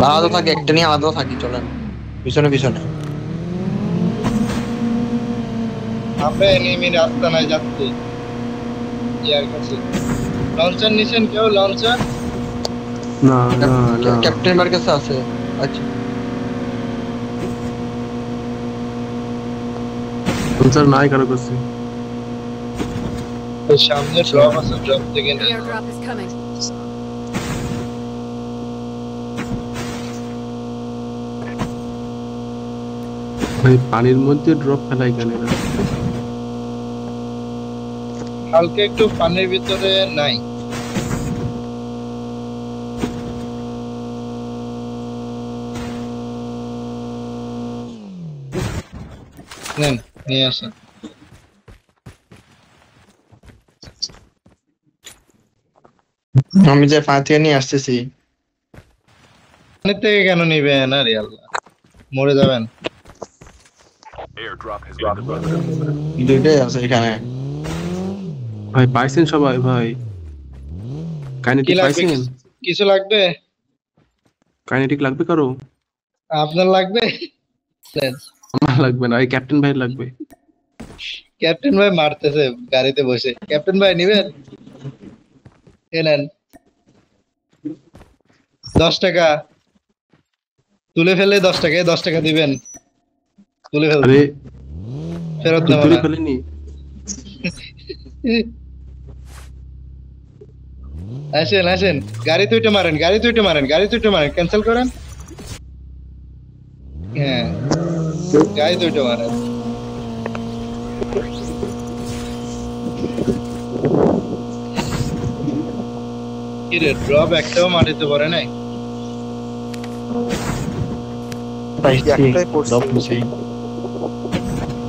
আলাদা থাকে, একটা নিয়ে আলাদা থাকি, চলেন পিছনে পিছনে। আমরা এনিমি রাস্তা নাই যাচ্ছি ইয়ার কাছে। লঞ্চার নিছেন কেউ? লঞ্চার না না না, ক্যাপ্টেন বার কাছে আছে। আচ্ছা স্যার নাই কারো কাছে। ওই সামনে ড্রপ আছে, ড্রপ থেকে The নিয়ে airdrop is coming. ভাই পানির মধ্যে ড্রপ ফেলাই কেন এরা? হালকা একটু পানির ভিতরে নাই। নেন নিয়ে আসেন। আমি যে পানি থেকে নিয়ে আসতেছি। পানি থেকে কেন নিবেন? আরে আল্লাহ, মরে যাবেন। Airdrop has been delivered. দুইটাই আছে এখানে। ভাই পাইছেন সবাই ভাই? কি কাইনেটিক লাগবে? পাইছেন? কিছু লাগবে? কাইনেটিক লাগবে কারো? আপনার লাগবে? নেন। আমার লাগবে না, এই ক্যাপ্টেন ভাই লাগবে। ক্যাপ্টেন ভাই মারতেছে গাড়িতে বসে। ক্যাপ্টেন ভাই নিবেন? এ নেন 10 টাকা তুলে ফেলে, 10 টাকা 10 টাকা দিবেন। তুলে ফেল, আরে ফেরত তুই নেব তুলে না। ফেলেনি? আসেন আসেন, গাড়ি তুইটা মারেন, গাড়ি তুইটা মারেন, গাড়ি তুইটা মারেন, ক্যান্সেল করেন। হ্যাঁ গাড়ি তুইটা মারেন। কি রে, ড্রপ একটাও মারিতে পারে নাই? একটাই পড়ছে।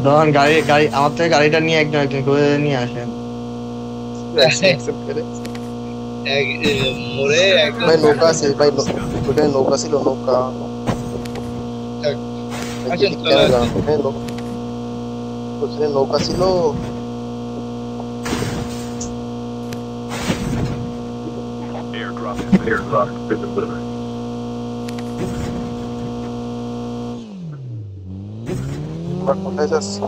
ধরুন গাড়ি গাড়ি আমার থেকে গাড়িটা নিয়ে একজন একজন করে নিয়ে আসেন। মরে একদম। ভাই নৌকা আছে ভাই, ওখানে নৌকা ছিল, নৌকা। আসেন চলে আসেন। ওখানে নৌকা ছিল। Airdrop has been delivered. আমরা কোথায় যাচ্ছি?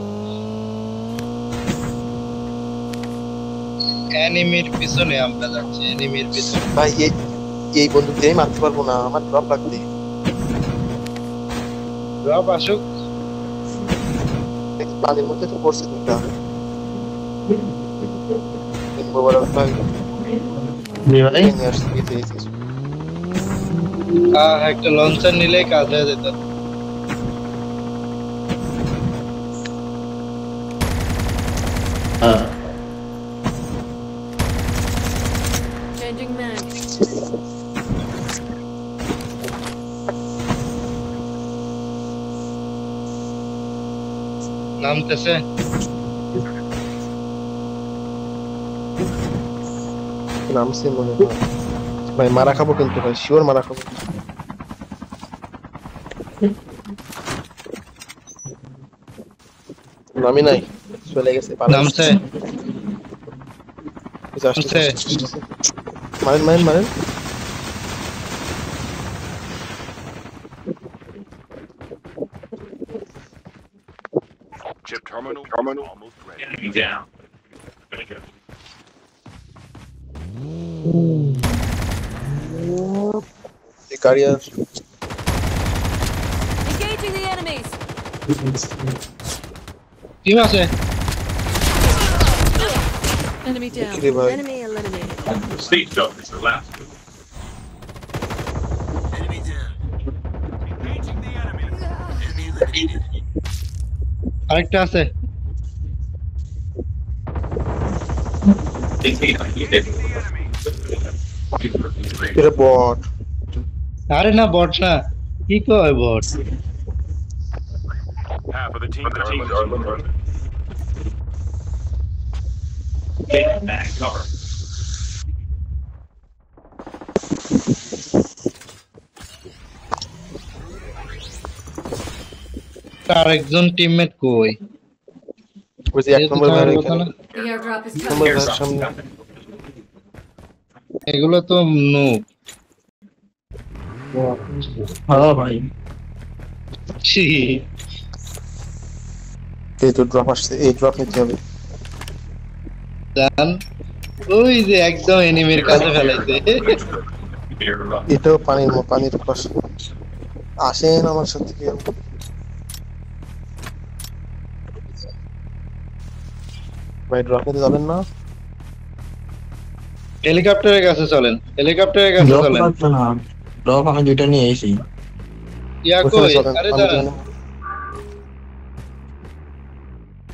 এনিমির পিছনে আমরা যাচ্ছি, এনিমির পিছনে। ভাই এই বন্দুক দিয়েই মারতে পারবো না, আমার ড্রপ লাগবে। ড্রপ আসুক। পানির মধ্যে তো পড়ছে দুইটা। মোবারক ভাই জি ভাই। নিয়ে আসছি, দিয়েছি। একটা লঞ্চার নিলেই কাজ হয়ে যেত। Changing mag. নামতেছে। নামছে মনে হয়। ভাই মারা খাবো কিন্তু, ভাই শিওর মারা খাবো। নামি নাই, চলে গেছে। নামছে। মারেন মারেন মারেন। Chip terminal almost ready. Enemy down. Very good. এই গাড়ি আছে। Engaging the enemies. টিম আছে। Enemy down. Okay, bye. Enemy eliminated. Speed up is the last. Enemy down. Engaging the enemy. Enemy eliminated. আরেকটা আছে। এটা বট। আরে না বট না, কি কয় বট? Half of the teams are eliminated. Take back cover. আরেকজন টিমমেট কই? ওই যে 1 নম্বর ভাই এখানে। The airdrop is number coming. ভাই সামনে। এগুলো তো নুব। হ্যাঁ ভাই ছি, এই তো ড্রপ আসছে, এই ড্রপ নিতে হবে। জান ওই যে একদম এনিমির কাছে ফেলাইছে। Near up. এটাও পানির পাশে। আসেন আমার সাথে কেউ। ভাই ড্রপ নিতে যাবেন না? হেলিকপ্টারের কাছে চলেন, হেলিকপ্টারের কাছে ড্রপ চলেন। লাগবে না, ড্রপ আমি দুইটা নিয়ে এসেছি। ইয়া ওখানে কই, চলেন, আরে আমি দাঁড়ান, যেখানে-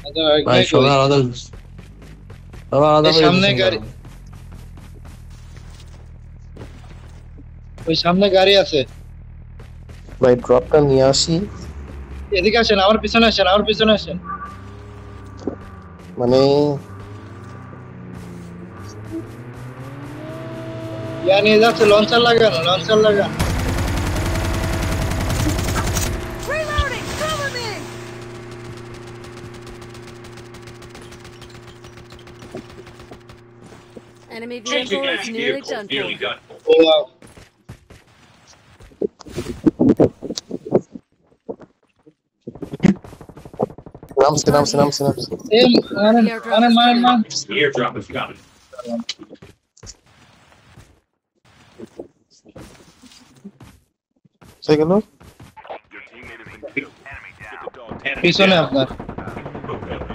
আরেক ভাই ভাই কই? সবাই আলাদা, সবাই আলাদা এই করে সামনে দিচ্ছেন গাড়ি, কেন? ওই সামনে গাড়ি আছে। ভাই ড্রপটা নিয়ে আসি, এদিকে আসেন, আমার পিছনে আসেন, আমার পিছনে আসেন। মানে ইয়া নিয়ে যাচ্ছে, লঞ্চার লাগান, লঞ্চার লাগান। Reloading! Cover me! Enemy Changing vehicle is enemy nearly vehicle. done Nearly for. done for. O wow. নামছে। এই মারেন, মারেন। The airdrop is coming. সে গেল। Your teammate has been killed. Enemy down. Get the dog tag. Enemy পিছনে down. আপনার,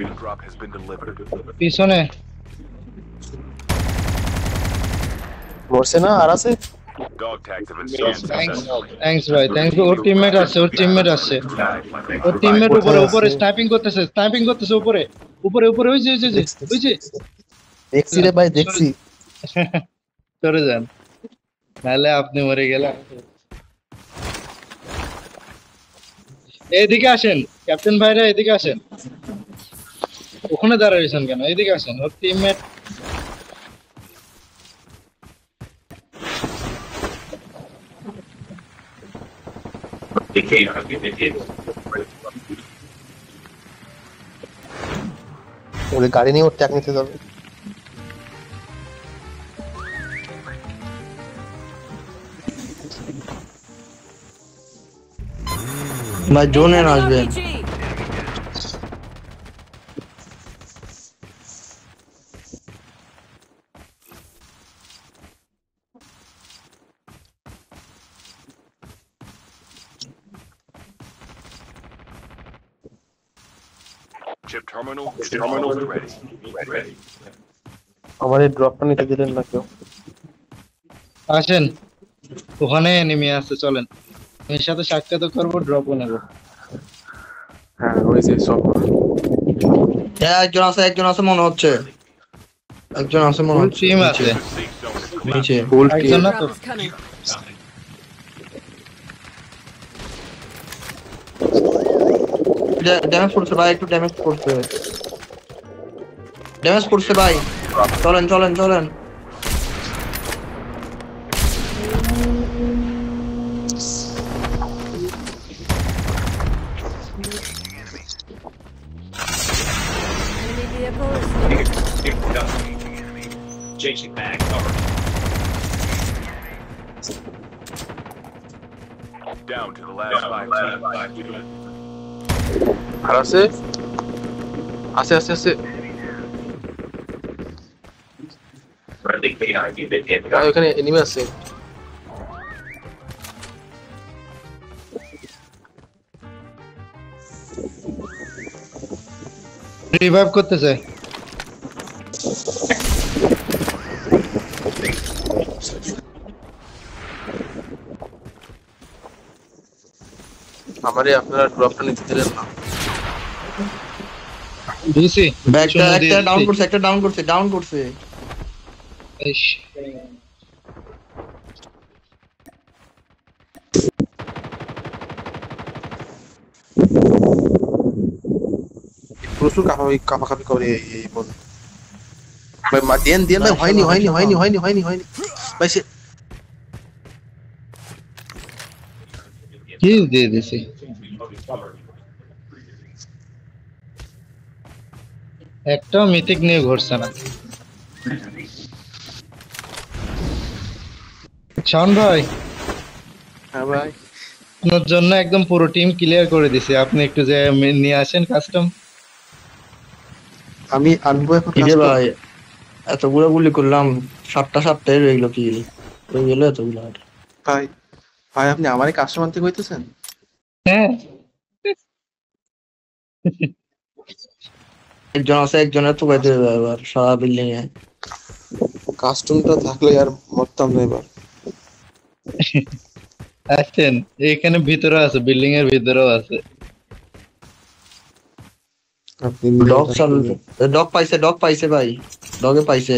Drop has been delivered. পিছনে। মরছে না আর আছে? Dog tags have been scanned successfully. Thanks ভাই, থ্যাঙ্কস। ওর টিমমেট আছে, ওর টিমমেট আছে, ওর টিমমেট উপরে, কোথায় উপরে আছে? স্নাইপিং করতেছে, উপরে, উপরে, ওই যে দেখছি রে ভাই, দেখছি। সরে যান, নাহলে আপনি মরে গেলেন। এদিকে আসেন ক্যাপ্টেন ভাইরা, এদিকে আসেন। ওখানে দাঁড়াইছেন কেন? এদিকে আসেন, ওর teammate. The K has been hit. ওরে গাড়ি নিয়ে ওর ট্যাগ নিতে যাবে। ভাই জোনে আসবে। RPG! Chip terminal ready. Ready. আমার এই ড্রপটা নিতে দিলেন না কেউ? আসেন, ওখানে এনিমি আছে, চলেন। এর সাথে সাক্ষাৎ করবো, ড্রপও নেব। হ্যাঁ ওই যে সব একজন আছে মনে হচ্ছে, একজন আছে মনে হচ্ছে। টিম আছে, Safe zone is collapsed. নিচে ফুল একজন না তো। Drop is coming. ড্যামেজ করছে ভাই, একটু ড্যামেজ করছে ভাই। চলেন। Enemy vehicle is nearly Chasing back. Cover. Down to the last five teams. আর আছে আছে Friendly K9 unit ভাই incoming. ওখানে এনিমি আছে। রিভাইভ করতেছে। আমারে আপনারা ড্রপটা নিতে দিলেন না। দিছি, ব্যাকটা শূন্য দিয়ে একটা দিছি। ডাউন করছে। ইস, প্রচুর কাপাকাপি করে এই বল। ভাই দেন ভাই, হয়নি ভাই। সে কি দিয়ে দিছি। একটাও মিথিক নিয়ে ঘুরছে না। শাওন ভাই, হ্যাঁ ভাই, আপনার জন্য একদম পুরো টিম ক্লিয়ার করে দিছি, আপনি একটু যে নিয়ে আসেন কাস্টম। আমি আনবো এখন কি রে custom। ভাই, এতগুলো গুলি করলাম, 7টাই রইলো কি রয়ে গেল এতগুলো আর। ভাই ভাই আপনি আমারই কাস্টম আনতে কইতেছেন? হ্যাঁ একজন আছে, একজনের তো গাইতে হবে এবার সারা বিল্ডিং এ। কাস্টমটা থাকলে আর মরতাম না এবার। আসছেন, এখানে ভিতরে আছে, বিল্ডিং এর ভিতরেও আছে। আপনি ডগ চাল, ডগ পাইছে ভাই, ডগে পাইছে।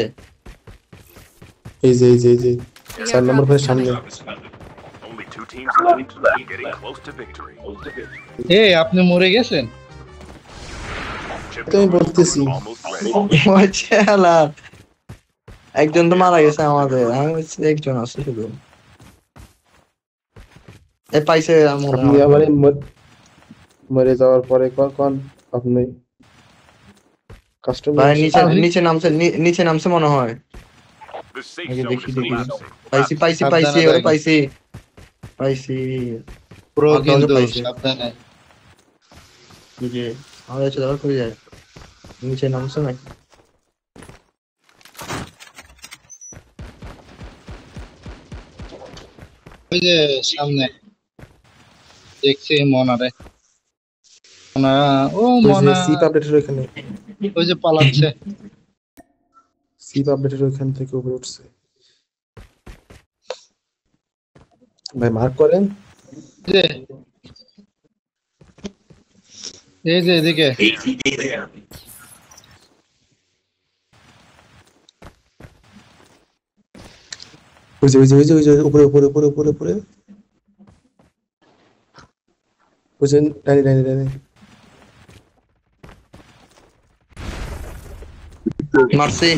এই যে 4 নম্বর ভাই সামনে। Only 2 teams left. Getting close to victory. এই আপনি মরে গেছেন? Chip তো আমি বলতেছি। almost ready. ওই ছেলা, একজন তো মারা গেছে আমাদের, আমি বলছি একজন আছে শুধু। এ পাইছে মনে আপনি হয়। আমারই মরে যাওয়ার পরে কখন আপনি কাস্টম ভাই নিচে নামছে মনে হয়। The safe আগে zone দেখি is দেখি। collapsing. পাইছি সাবধানে ওরে যাই। পাইছি। পুরো আর কিন্তু পাইছে। সাবধানে। এই যে আমাদের হচ্ছে দাবার করে যায়, নিচে নামছে নাকি? ওই যে সামনে দেখছি মনারে, মনা, ও মনা, সিপ আপডেটের ওখানে, ওই যে পালাচ্ছে। সিপ আপডেটের ওখান থেকে উপরে উঠছে। ভাই মার্ক করেন। যে এই যে এদিকে ATV there. ওই যে উপরে বুঝছেন, ডাইনি মারছি।